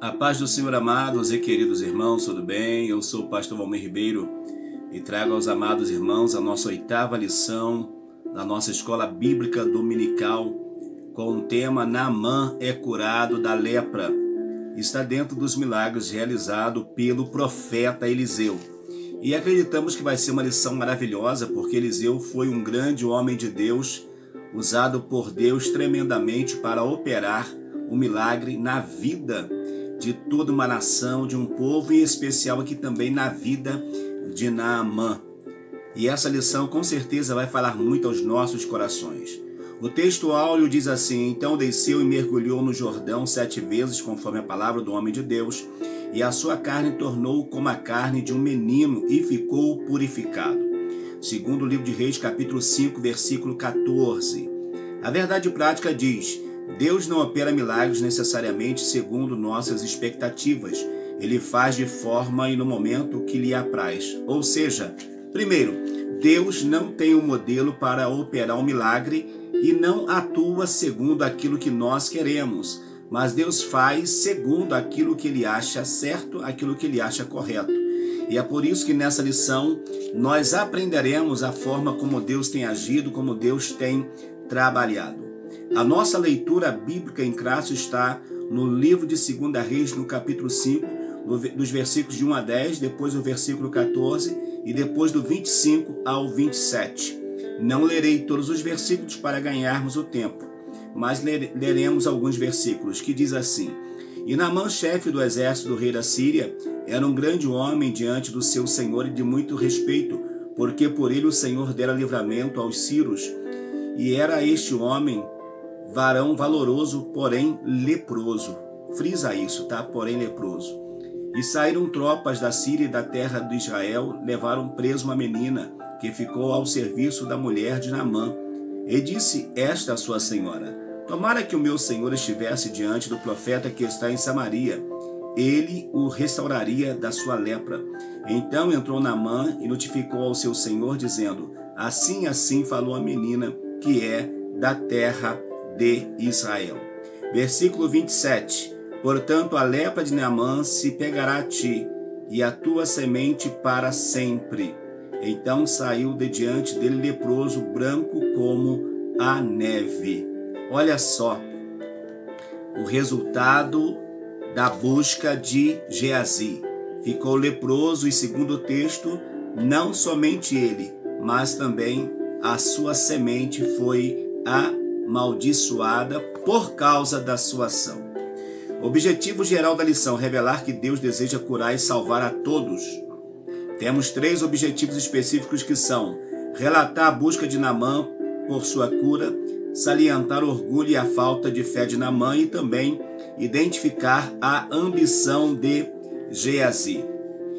A paz do Senhor, amados e queridos irmãos, tudo bem? Eu sou o pastor Valmir Ribeiro e trago aos amados irmãos a nossa 8ª lição da nossa escola bíblica dominical com o tema Naamã é curado da lepra. Está dentro dos milagres realizados pelo profeta Eliseu. E acreditamos que vai ser uma lição maravilhosa, porque Eliseu foi um grande homem de Deus, usado por Deus tremendamente para operar o milagre na vida de toda uma nação, de um povo, em especial aqui também na vida de Naamã. E essa lição com certeza vai falar muito aos nossos corações. O texto áureo diz assim: então desceu e mergulhou no Jordão 7 vezes, conforme a palavra do homem de Deus, e a sua carne tornou como a carne de um menino e ficou purificado. Segundo o livro de Reis, capítulo 5, versículo 14. A verdade prática diz: Deus não opera milagres necessariamente segundo nossas expectativas. Ele faz de forma e no momento que lhe apraz. Ou seja, primeiro, Deus não tem um modelo para operar um milagre e não atua segundo aquilo que nós queremos, mas Deus faz segundo aquilo que Ele acha certo, aquilo que Ele acha correto. E é por isso que nessa lição nós aprenderemos a forma como Deus tem agido, como Deus tem trabalhado. A nossa leitura bíblica em Cristo está no livro de 2 Reis, no capítulo 5, dos versículos de 1 a 10, depois do versículo 14 e depois do 25 ao 27. Não lerei todos os versículos para ganharmos o tempo, mas leremos alguns versículos que diz assim: E Naamã, chefe do exército do rei da Síria, era um grande homem diante do seu senhor e de muito respeito, porque por ele o Senhor dera livramento aos sírios. E era este homem varão valoroso, porém leproso. Frisa isso, tá? Porém leproso. E saíram tropas da Síria e da terra de Israel, levaram preso uma menina, que ficou ao serviço da mulher de Naamã. E disse esta a sua senhora: tomara que o meu senhor estivesse diante do profeta que está em Samaria, ele o restauraria da sua lepra. Então entrou Naamã e notificou ao seu senhor, dizendo: assim falou a menina, que é da terra de Israel. Versículo 27. Portanto, a lepra de Naamã se pegará a ti, e a tua semente para sempre. Então saiu de diante dele leproso, branco como a neve. Olha só o resultado da busca de Geazi. Ficou leproso e, segundo o texto, não somente ele, mas também a sua semente foi amaldiçoada por causa da sua ação. O objetivo geral da lição: revelar que Deus deseja curar e salvar a todos. Temos 3 objetivos específicos que são: relatar a busca de Naamã por sua cura, salientar o orgulho e a falta de fé de Naamã e também identificar a ambição de Geazi.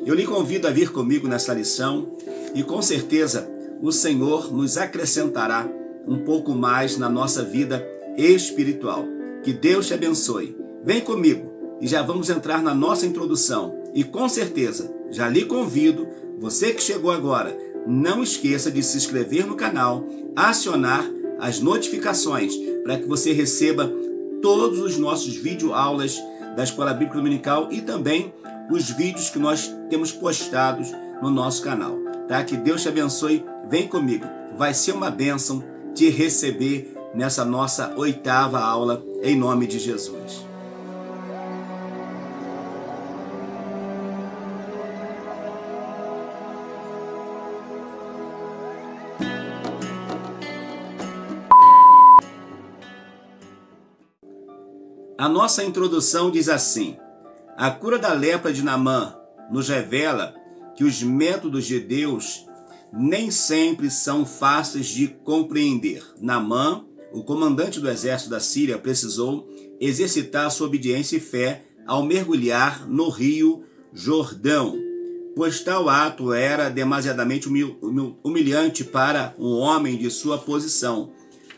Eu lhe convido a vir comigo nessa lição e com certeza o Senhor nos acrescentará um pouco mais na nossa vida espiritual. Que Deus te abençoe. Vem comigo e já vamos entrar na nossa introdução. E com certeza, já lhe convido, você que chegou agora, não esqueça de se inscrever no canal, acionar as notificações para que você receba todos os nossos videoaulas da Escola Bíblica Dominical e também os vídeos que nós temos postados no nosso canal. Tá? Que Deus te abençoe. Vem comigo. Vai ser uma bênção te receber nessa nossa 8ª aula, em nome de Jesus. A nossa introdução diz assim: a cura da lepra de Naamã nos revela que os métodos de Deus nem sempre são fáceis de compreender. Naamã, o comandante do exército da Síria, precisou exercitar sua obediência e fé ao mergulhar no rio Jordão, pois tal ato era demasiadamente humilhante para um homem de sua posição.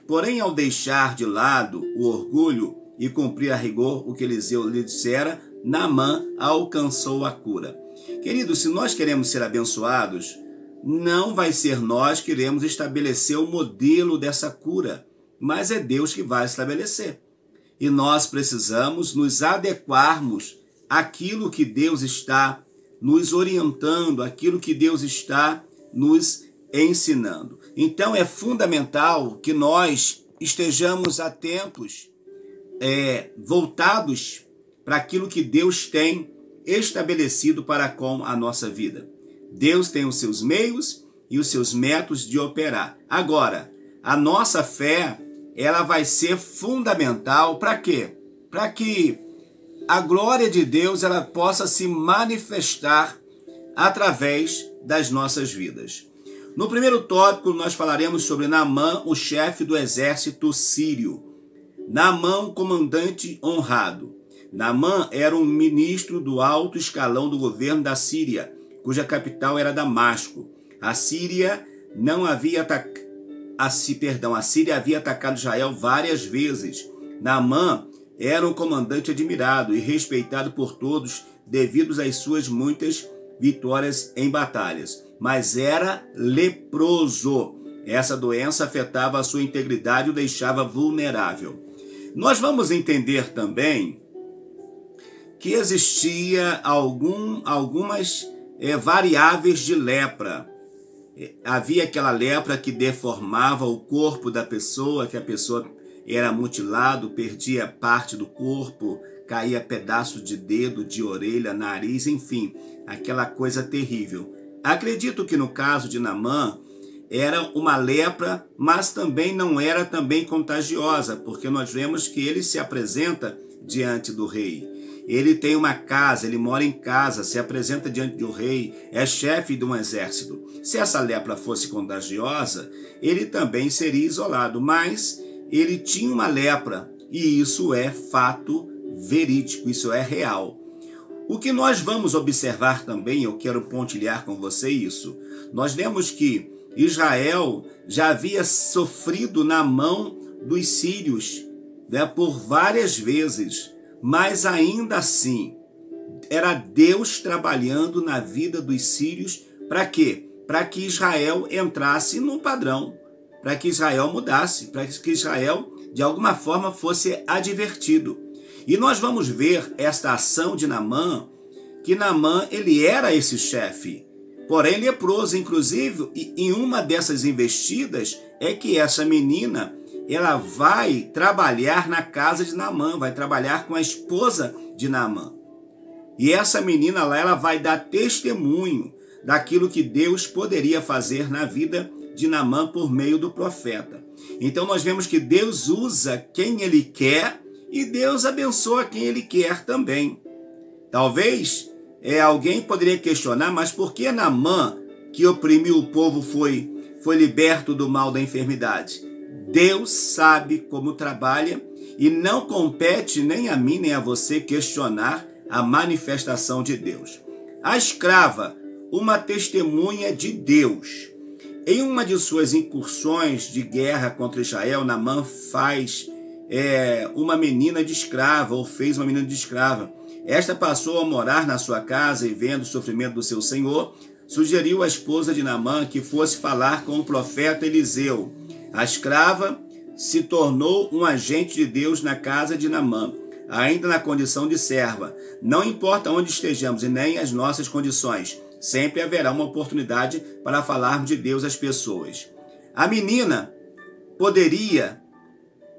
Porém, ao deixar de lado o orgulho e cumprir a rigor o que Eliseu lhe dissera, Naamã alcançou a cura. Queridos, se nós queremos ser abençoados, não vai ser nós que iremos estabelecer o modelo dessa cura, mas é Deus que vai estabelecer. E nós precisamos nos adequarmos aquilo que Deus está nos orientando, aquilo que Deus está nos ensinando. Então é fundamental que nós estejamos atentos, voltados para aquilo que Deus tem estabelecido para com a nossa vida. Deus tem os seus meios e os seus métodos de operar. Agora, a nossa fé, ela vai ser fundamental para quê? Para que a glória de Deus ela possa se manifestar através das nossas vidas. No primeiro tópico, nós falaremos sobre Naamã, o chefe do exército sírio. Naamã, comandante honrado. Naamã era um ministro do alto escalão do governo da Síria, cuja capital era Damasco. A Síria havia atacado Israel várias vezes. Naamã era um comandante admirado e respeitado por todos devido às suas muitas vitórias em batalhas, mas era leproso. Essa doença afetava a sua integridade e o deixava vulnerável. Nós vamos entender também que existia algumas variáveis de lepra. Havia aquela lepra que deformava o corpo da pessoa, que a pessoa era mutilado, perdia parte do corpo, caía pedaço de dedo, de orelha, nariz, enfim, aquela coisa terrível. Acredito que no caso de Naamã era uma lepra, mas também não era também contagiosa, porque nós vemos que ele se apresenta diante do rei. Ele tem uma casa, ele mora em casa, se apresenta diante do rei, é chefe de um exército. Se essa lepra fosse contagiosa, ele também seria isolado, mas ele tinha uma lepra e isso é fato verídico, isso é real. O que nós vamos observar também, eu quero pontilhar com você isso, nós vemos que Israel já havia sofrido na mão dos sírios, por várias vezes, mas ainda assim era Deus trabalhando na vida dos sírios para quê? Para que Israel entrasse num padrão, para que Israel mudasse, para que Israel de alguma forma fosse advertido. E nós vamos ver esta ação de Naamã, que Naamã ele era esse chefe, porém leproso, inclusive, em uma dessas investidas é que essa menina ela vai trabalhar na casa de Naamã, vai trabalhar com a esposa de Naamã. E essa menina lá, ela vai dar testemunho daquilo que Deus poderia fazer na vida de Naamã por meio do profeta. Então nós vemos que Deus usa quem Ele quer e Deus abençoa quem Ele quer também. Talvez alguém poderia questionar, mas por que Naamã, que oprimiu o povo, foi liberto do mal da enfermidade? Deus sabe como trabalha e não compete nem a mim nem a você questionar a manifestação de Deus. A escrava, uma testemunha de Deus. Em uma de suas incursões de guerra contra Israel, Naamã faz uma menina de escrava, ou fez uma menina de escrava. Esta passou a morar na sua casa e, vendo o sofrimento do seu senhor, sugeriu à esposa de Naamã que fosse falar com o profeta Eliseu. A escrava se tornou um agente de Deus na casa de Naamã, ainda na condição de serva. Não importa onde estejamos e nem as nossas condições, sempre haverá uma oportunidade para falarmos de Deus às pessoas. A menina poderia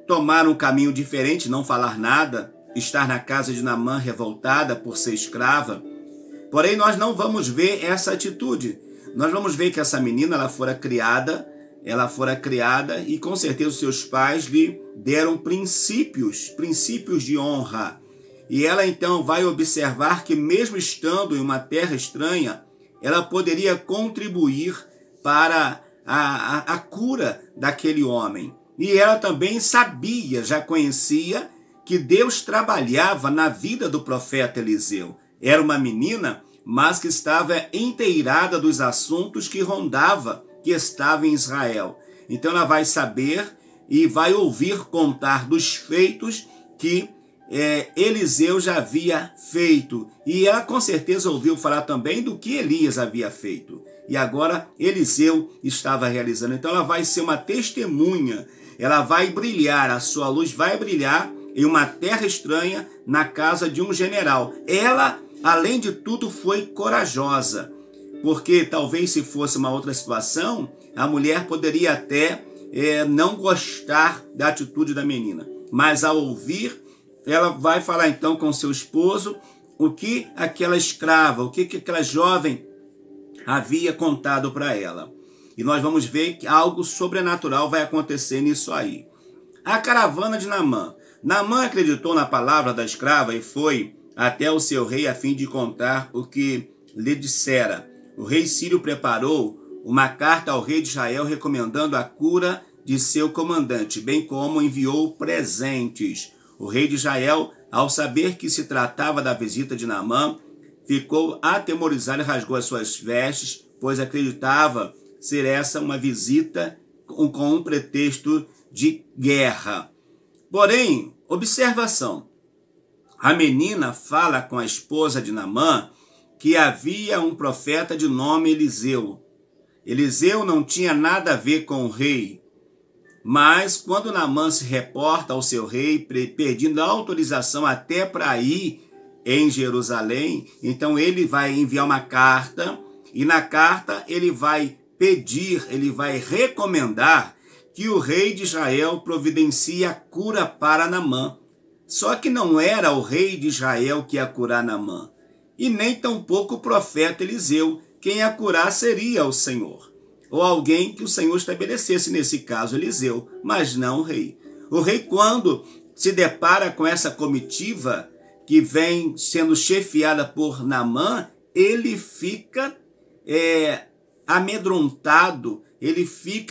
tomar um caminho diferente, não falar nada, estar na casa de Naamã revoltada por ser escrava. Porém, nós não vamos ver essa atitude. Nós vamos ver que essa menina ela fora criada e com certeza os seus pais lhe deram princípios de honra. E ela então vai observar que mesmo estando em uma terra estranha, ela poderia contribuir para a cura daquele homem. E ela também sabia, já conhecia, que Deus trabalhava na vida do profeta Eliseu. Era uma menina, mas que estava inteirada dos assuntos que estava em Israel. Então ela vai saber e vai ouvir contar dos feitos que Eliseu já havia feito. E ela com certeza ouviu falar também do que Elias havia feito. E agora Eliseu estava realizando. Então ela vai ser uma testemunha. Ela vai brilhar, a sua luz vai brilhar em uma terra estranha, na casa de um general. Ela, além de tudo, foi corajosa, porque talvez se fosse uma outra situação, a mulher poderia até não gostar da atitude da menina. Mas ao ouvir, ela vai falar então com seu esposo o que aquela escrava, o que aquela jovem havia contado para ela. E nós vamos ver que algo sobrenatural vai acontecer nisso aí. A caravana de Naamã. Naamã acreditou na palavra da escrava e foi até o seu rei a fim de contar o que lhe dissera. O rei sírio preparou uma carta ao rei de Israel recomendando a cura de seu comandante, bem como enviou presentes. O rei de Israel, ao saber que se tratava da visita de Naamã, ficou atemorizado e rasgou as suas vestes, pois acreditava ser essa uma visita com um pretexto de guerra. Porém, observação, a menina fala com a esposa de Naamã que havia um profeta de nome Eliseu. Eliseu não tinha nada a ver com o rei, mas quando Naamã se reporta ao seu rei, pedindo autorização até para ir em Jerusalém, então ele vai enviar uma carta, e na carta ele vai pedir, ele vai recomendar que o rei de Israel providencie a cura para Naamã. Só que não era o rei de Israel que ia curar Naamã, e nem tampouco o profeta Eliseu. Quem ia curar seria o Senhor, ou alguém que o Senhor estabelecesse, nesse caso Eliseu, mas não o rei. O rei, quando se depara com essa comitiva que vem sendo chefiada por Naamã, ele fica amedrontado,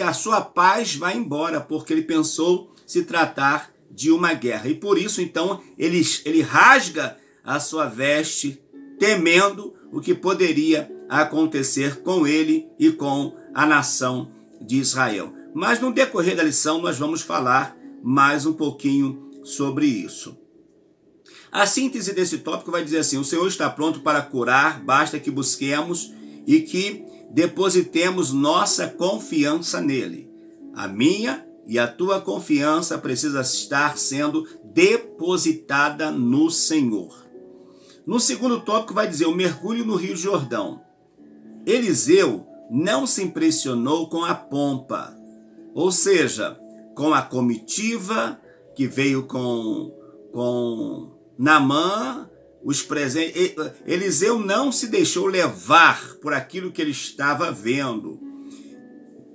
a sua paz vai embora, porque ele pensou se tratar de uma guerra. E por isso, então, ele rasga a sua veste, temendo o que poderia acontecer com ele e com a nação de Israel. Mas no decorrer da lição nós vamos falar mais um pouquinho sobre isso. A síntese desse tópico vai dizer assim: o Senhor está pronto para curar, basta que busquemos e que depositemos nossa confiança nele. A minha e a tua confiança precisa estar sendo depositada no Senhor. No segundo tópico vai dizer o mergulho no Rio Jordão. Eliseu não se impressionou com a pompa, ou seja, com a comitiva que veio com Naamã, os presentes. Eliseu não se deixou levar por aquilo que ele estava vendo.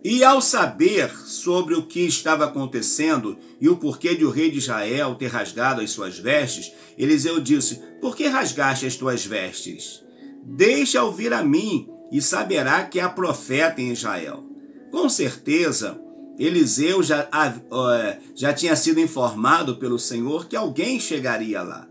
E ao saber sobre o que estava acontecendo e o porquê de o rei de Israel ter rasgado as suas vestes, Eliseu disse: por que rasgaste as tuas vestes? Deixa ouvir a mim e saberá que há profeta em Israel. Com certeza, Eliseu já tinha sido informado pelo Senhor que alguém chegaria lá.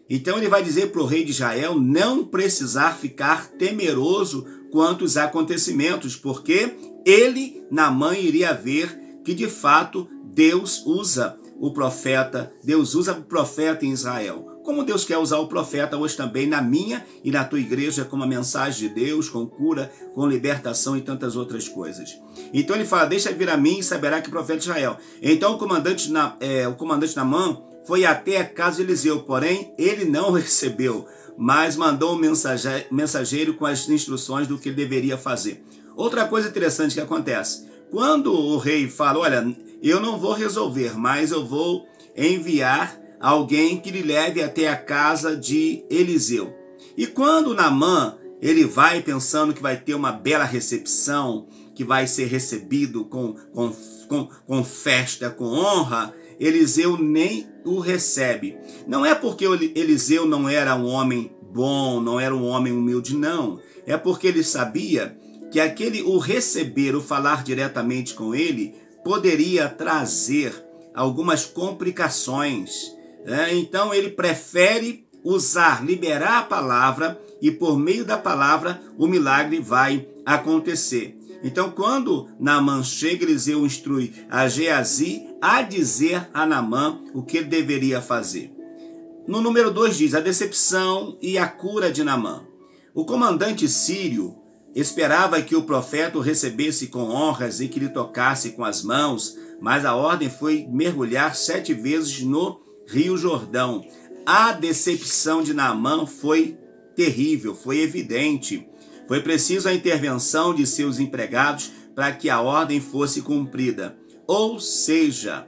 Então ele vai dizer para o rei de Israel não precisar ficar temeroso quanto aos acontecimentos, porque ele, Naamã, iria ver que de fato Deus usa o profeta em Israel. Como Deus quer usar o profeta hoje também na minha e na tua igreja, com uma mensagem de Deus, com cura, com libertação e tantas outras coisas. Então ele fala: deixa vir a mim e saberá que o profeta de Israel. Então o comandante Naamã foi até a casa de Eliseu, porém ele não recebeu, mas mandou um mensageiro com as instruções do que ele deveria fazer. Outra coisa interessante que acontece: quando o rei fala, olha, eu não vou resolver, mas eu vou enviar alguém que lhe leve até a casa de Eliseu. E quando Naamã, ele vai pensando que vai ter uma bela recepção, que vai ser recebido com festa, com honra, Eliseu nem o recebe. Não é porque Eliseu não era um homem bom, não era um homem humilde, não. É porque ele sabia que o receber, o falar diretamente com ele, poderia trazer algumas complicações. Então ele prefere liberar a palavra, e por meio da palavra o milagre vai acontecer. Então quando Naamã chega, Eliseu instrui a Geazi a dizer a Naamã o que ele deveria fazer. No número 2 diz a decepção e a cura de Naamã. O comandante sírio esperava que o profeta o recebesse com honras e que lhe tocasse com as mãos, mas a ordem foi mergulhar 7 vezes no Rio Jordão. A decepção de Naamã foi terrível, foi evidente. Foi preciso a intervenção de seus empregados para que a ordem fosse cumprida. Ou seja,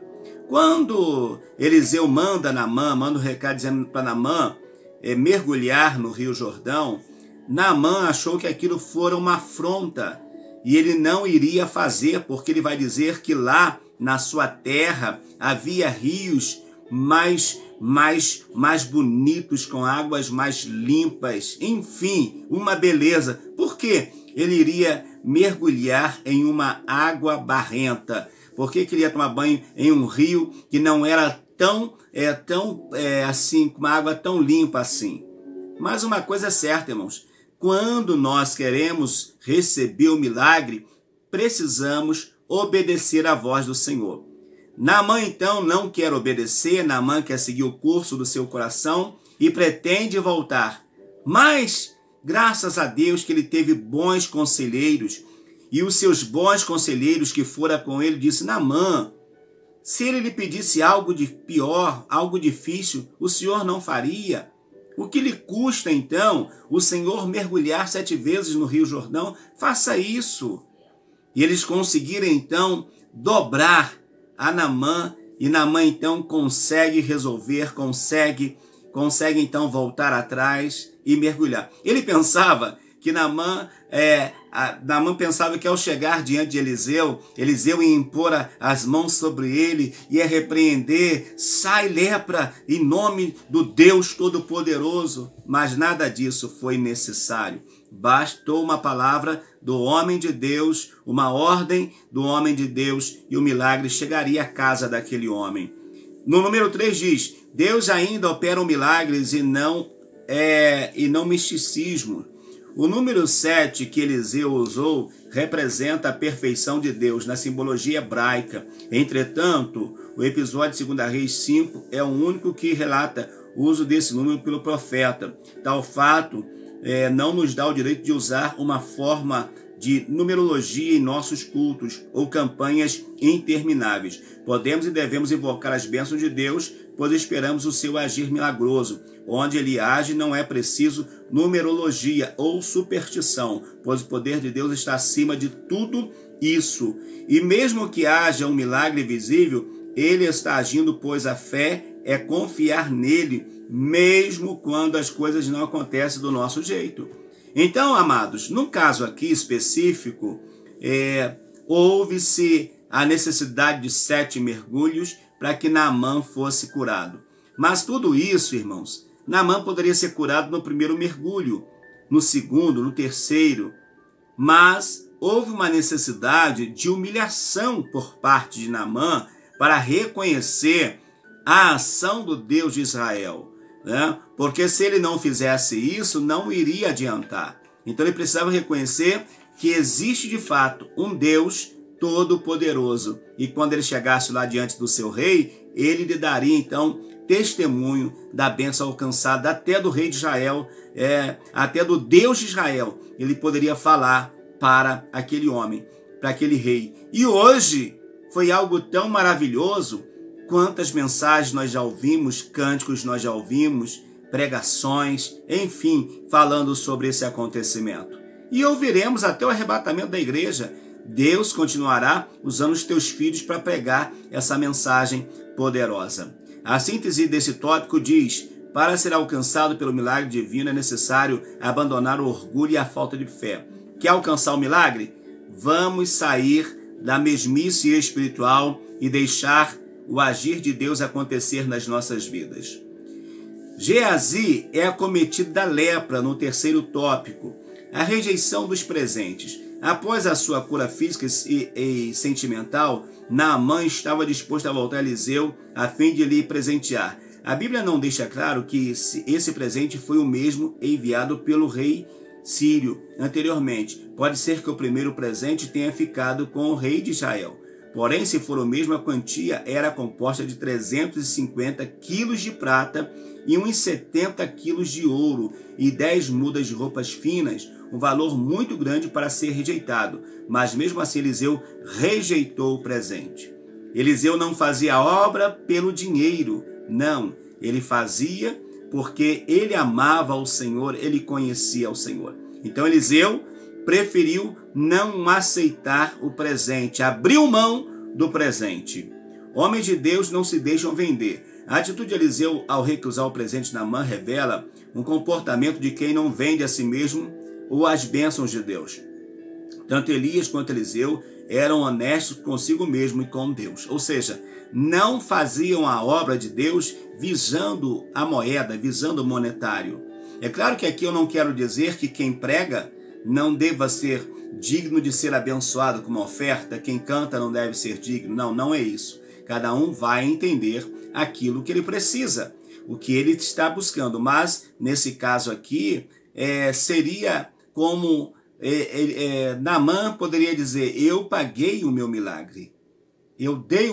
quando Eliseu manda um recado dizendo para Naamã mergulhar no Rio Jordão, Naamã achou que aquilo fora uma afronta e ele não iria fazer, porque ele vai dizer que lá na sua terra havia rios mais bonitos, com águas mais limpas, enfim, uma beleza. Por quê? Ele iria mergulhar em uma água barrenta. Por que queria tomar banho em um rio que não era tão assim, com uma água tão limpa assim? Mas uma coisa é certa, irmãos, quando nós queremos receber o milagre, precisamos obedecer à voz do Senhor. Naamã então não quer obedecer, Naamã quer seguir o curso do seu coração e pretende voltar. Mas, graças a Deus que ele teve bons conselheiros, e os seus bons conselheiros que fora com ele disse: Naamã, se ele lhe pedisse algo de pior, algo difícil, o Senhor não faria. O que lhe custa então o Senhor mergulhar 7 vezes no Rio Jordão? Faça isso. E eles conseguiram então dobrar a Naamã, e Naamã então consegue resolver, consegue então voltar atrás e mergulhar. Ele pensava que Naamã pensava que ao chegar diante de Eliseu ia impor as mãos sobre ele, ia repreender: sai lepra em nome do Deus Todo-Poderoso. Mas nada disso foi necessário. Bastou uma palavra do homem de Deus, uma ordem do homem de Deus, e o milagre chegaria à casa daquele homem. No número 3 diz: Deus ainda opera milagres e não misticismo. O número 7 que Eliseu usou representa a perfeição de Deus na simbologia hebraica. Entretanto, o episódio de 2 Reis 5 é o único que relata o uso desse número pelo profeta. Tal fato não nos dá o direito de usar uma forma de numerologia em nossos cultos ou campanhas intermináveis. Podemos e devemos invocar as bênçãos de Deus, pois esperamos o seu agir milagroso. Onde ele age não é preciso numerologia ou superstição, pois o poder de Deus está acima de tudo isso. E mesmo que haja um milagre visível, ele está agindo, pois a fé é confiar nele, mesmo quando as coisas não acontecem do nosso jeito. Então, amados, no caso aqui específico, houve-se a necessidade de 7 mergulhos para que Naamã fosse curado. Mas tudo isso, irmãos, Naamã poderia ser curado no primeiro mergulho, no segundo, no terceiro, mas houve uma necessidade de humilhação por parte de Naamã para reconhecer a ação do Deus de Israel, né? Porque se ele não fizesse isso, não iria adiantar. Então ele precisava reconhecer que existe de fato um Deus todo-poderoso, e quando ele chegasse lá diante do seu rei, ele lhe daria então testemunho da bênção alcançada até do rei de Israel, até do Deus de Israel. Ele poderia falar para aquele homem, para aquele rei. E hoje foi algo tão maravilhoso. Quantas mensagens nós já ouvimos, cânticos nós já ouvimos, pregações, enfim, falando sobre esse acontecimento. E ouviremos até o arrebatamento da igreja. Deus continuará usando os teus filhos para pregar essa mensagem poderosa. A síntese desse tópico diz: para ser alcançado pelo milagre divino é necessário abandonar o orgulho e a falta de fé. Quer alcançar o milagre? Vamos sair da mesmice espiritual e deixar o agir de Deus acontecer nas nossas vidas. Geazi é acometido da lepra no terceiro tópico, a rejeição dos presentes. Após a sua cura física e sentimental, Naamã estava disposto a voltar a Eliseu a fim de lhe presentear. A Bíblia não deixa claro que esse presente foi o mesmo enviado pelo rei sírio anteriormente. Pode ser que o primeiro presente tenha ficado com o rei de Israel. Porém, se for o mesmo, a quantia era composta de 350 quilos de prata e uns 70 quilos de ouro e 10 mudas de roupas finas, um valor muito grande para ser rejeitado. Mas mesmo assim Eliseu rejeitou o presente. Eliseu não fazia obra pelo dinheiro, Não, ele fazia porque ele amava o Senhor, ele conhecia o Senhor. Então Eliseu preferiu não aceitar o presente, abriu mão do presente. Homens de Deus não se deixam vender. A atitude de Eliseu ao recusar o presente de Naamã revela um comportamento de quem não vende a si mesmo ou as bênçãos de Deus. Tanto Elias quanto Eliseu eram honestos consigo mesmo e com Deus. Ou seja, não faziam a obra de Deus visando a moeda, visando o monetário. É claro que aqui eu não quero dizer que quem prega não deva ser digno de ser abençoado com uma oferta, quem canta não deve ser digno. Não, não é isso. Cada um vai entender aquilo que ele precisa, o que ele está buscando. Mas, nesse caso aqui, seria como Naamã poderia dizer: eu paguei o meu milagre. Eu dei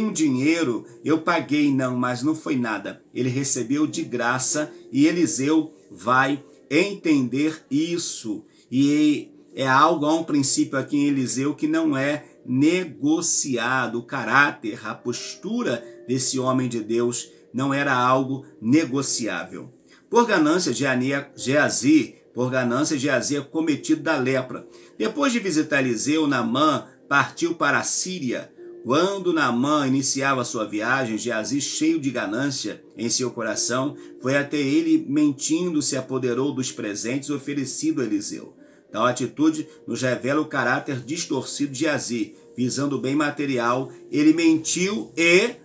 um dinheiro, eu paguei, não, mas não foi nada. Ele recebeu de graça e Eliseu vai entender isso. E há um princípio aqui em Eliseu que não é negociado. O caráter, a postura desse homem de Deus não era algo negociável. Por ganância, Geazi é cometido da lepra. Depois de visitar Eliseu, Naamã partiu para a Síria. Quando Naamã iniciava sua viagem, Geazi, cheio de ganância em seu coração, foi até ele mentindo, se apoderou dos presentes oferecidos a Eliseu. Tal atitude nos revela o caráter distorcido de Geazi. Visando o bem material, ele mentiu e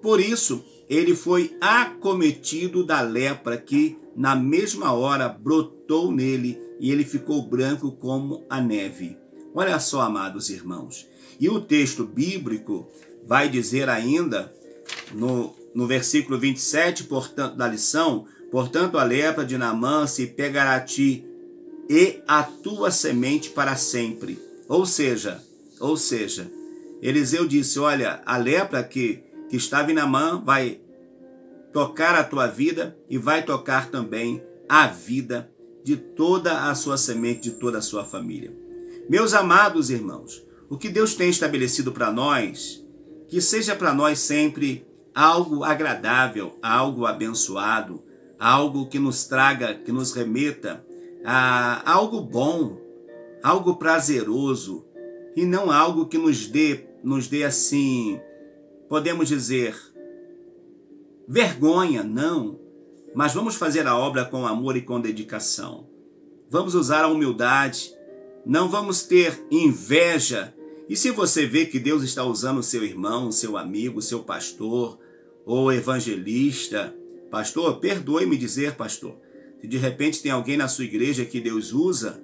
por isso ele foi acometido da lepra que na mesma hora brotou nele e ele ficou branco como a neve. Olha só, amados irmãos. E o texto bíblico vai dizer ainda, no versículo 27, portanto, da lição: portanto, a lepra de Naamã se pegará a ti e a tua semente para sempre. Ou seja, Eliseu disse: olha, a lepra que estava em Naamã vai tocar a tua vida e vai tocar também a vida de toda a sua semente, de toda a sua família. Meus amados irmãos, o que Deus tem estabelecido para nós, que seja para nós sempre algo agradável, algo abençoado, algo que nos traga, que nos remeta a algo bom, algo prazeroso, e não algo que nos dê assim, podemos dizer, vergonha, não. Mas vamos fazer a obra com amor e com dedicação. Vamos usar a humildade, não vamos ter inveja. E se você vê que Deus está usando o seu irmão, o seu amigo, o seu pastor ou evangelista, pastor, perdoe-me dizer, pastor, se de repente tem alguém na sua igreja que Deus usa,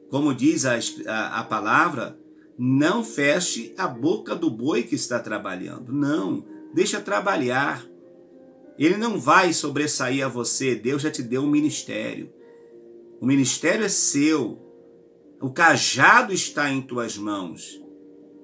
como diz a palavra, não feche a boca do boi que está trabalhando. Não, deixa trabalhar. Ele não vai sobressair a você. Deus já te deu um ministério. O ministério é seu. O cajado está em tuas mãos.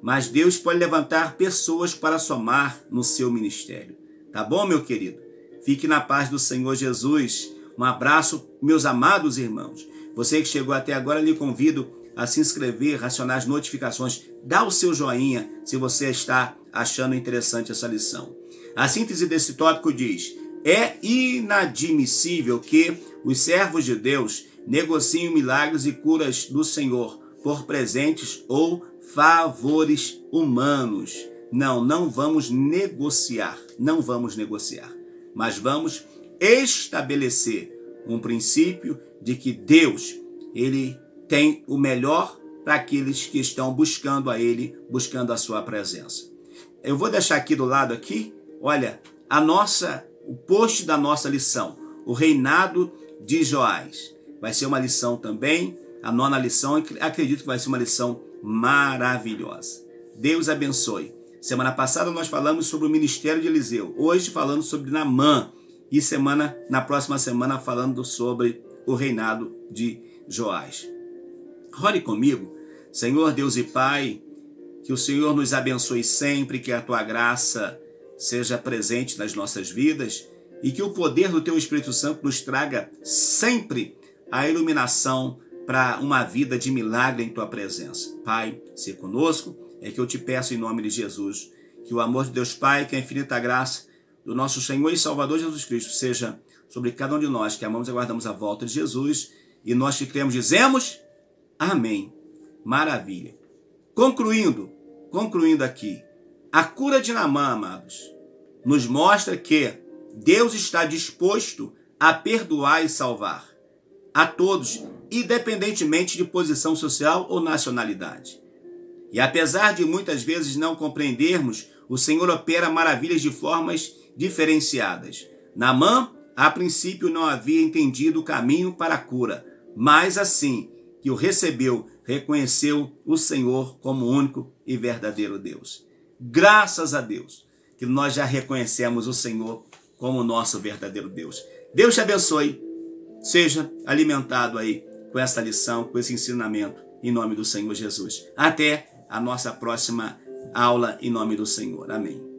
Mas Deus pode levantar pessoas para somar no seu ministério. Tá bom, meu querido? Fique na paz do Senhor Jesus. Um abraço, meus amados irmãos. Você que chegou até agora, lhe convido a se inscrever, acionar as notificações, dá o seu joinha se você está achando interessante essa lição. A síntese desse tópico diz: é inadmissível que os servos de Deus negociem milagres e curas do Senhor por presentes ou favores humanos. Não vamos negociar, mas vamos estabelecer um princípio de que Deus, Ele tem o melhor para aqueles que estão buscando a Ele, buscando a sua presença. Eu vou deixar aqui do lado aqui, olha, o post da nossa lição, o reinado de Joás. Vai ser uma lição também, a 9ª lição, acredito que vai ser uma lição maravilhosa. Deus abençoe. Semana passada nós falamos sobre o ministério de Eliseu, hoje falando sobre Naamã e na próxima semana falando sobre o reinado de Joás. Ore comigo. Senhor Deus e Pai, que o Senhor nos abençoe sempre, que a Tua graça seja presente nas nossas vidas e que o poder do Teu Espírito Santo nos traga sempre a iluminação para uma vida de milagre em Tua presença. Pai, se conosco, é que eu te peço em nome de Jesus, Que o amor de Deus Pai, que a infinita graça do nosso Senhor e Salvador Jesus Cristo seja sobre cada um de nós que amamos e aguardamos a volta de Jesus. E nós que cremos, dizemos amém. Maravilha. Concluindo aqui, a cura de Naamã, amados, nos mostra que Deus está disposto a perdoar e salvar a todos, independentemente de posição social ou nacionalidade. E apesar de muitas vezes não compreendermos, o Senhor opera maravilhas de formas diferenciadas. Naamã, a princípio, não havia entendido o caminho para a cura, mas assim que o recebeu, reconheceu o Senhor como único e verdadeiro Deus. Graças a Deus que nós já reconhecemos o Senhor como nosso verdadeiro Deus. Deus te abençoe. Seja alimentado aí com essa lição, com esse ensinamento, em nome do Senhor Jesus. Até a nossa próxima aula, em nome do Senhor. Amém.